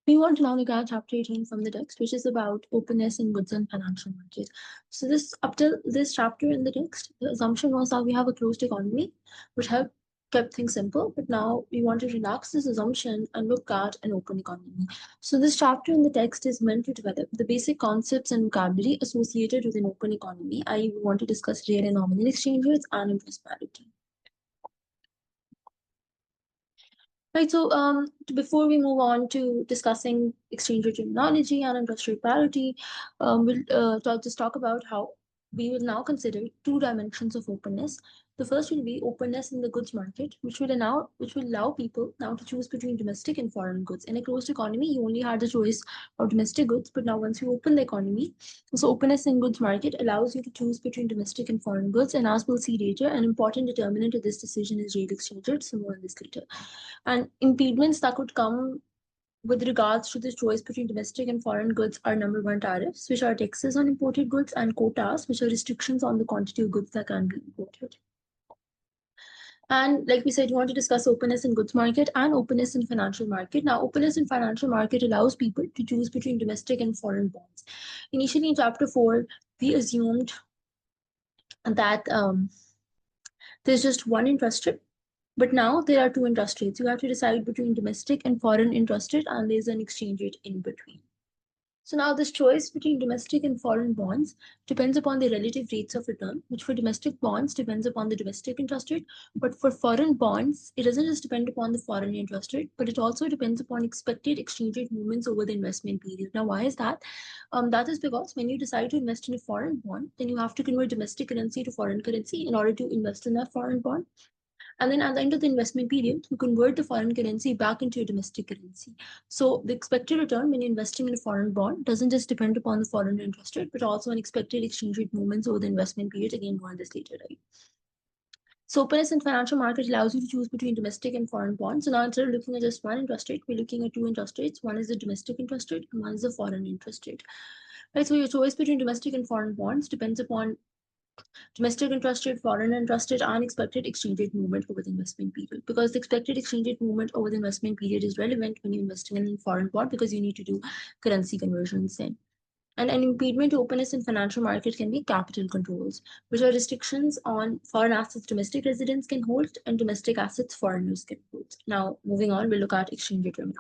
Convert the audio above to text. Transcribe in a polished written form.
We want to now look at chapter 18 from the text, which is about openness in goods and financial market. So this up till this chapter in the text, the assumption was that we have a closed economy, which have kept things simple, but now we want to relax this assumption and look at an open economy. So this chapter in the text is meant to develop the basic concepts and vocabulary associated with an open economy, i.e. we want to discuss real and nominal exchange rates and interest parity. Right, so before we move on to discussing exchange rate terminology and interest rate parity, we'll just talk about how we will now consider two dimensions of openness. The first will be openness in the goods market, which will allow people now to choose between domestic and foreign goods. In a closed economy, you only had the choice of domestic goods, but now once you open the economy, so openness in goods market allows you to choose between domestic and foreign goods. And as we'll see later, an important determinant of this decision is real exchange rate. So more on this later. And impediments that could come with regards to the choice between domestic and foreign goods are number one, tariffs, which are taxes on imported goods, and quotas, which are restrictions on the quantity of goods that can be imported. And like we said, you want to discuss openness in goods market and openness in financial market. Now, openness in financial market allows people to choose between domestic and foreign bonds. Initially in chapter 4, we assumed that there's just one interest rate. But now there are two interest rates. You have to decide between domestic and foreign interest rate, and there's an exchange rate in between. So now this choice between domestic and foreign bonds depends upon the relative rates of return, which for domestic bonds depends upon the domestic interest rate. But for foreign bonds, it doesn't just depend upon the foreign interest rate, but it also depends upon expected exchange rate movements over the investment period. Now, why is that? That is because when you decide to invest in a foreign bond, then you have to convert domestic currency to foreign currency in order to invest in that foreign bond. And then at the end of the investment period, you convert the foreign currency back into your domestic currency. So the expected return when you're investing in a foreign bond doesn't just depend upon the foreign interest rate, but also on expected exchange rate movements over the investment period. Again, more on this later, right? So openness in financial market allows you to choose between domestic and foreign bonds. So now instead of looking at just one interest rate, we're looking at two interest rates. One is the domestic interest rate and one is the foreign interest rate. Right, so your choice between domestic and foreign bonds depends upon domestic interest rate, foreign interest rate, and expected exchange rate movement over the investment period. Because the expected exchange rate movement over the investment period is relevant when you're investing in a foreign bond because you need to do currency conversions then. And an impediment to openness in financial market can be capital controls, which are restrictions on foreign assets domestic residents can hold and domestic assets foreigners can hold. Now, moving on, we'll look at exchange rate terminology.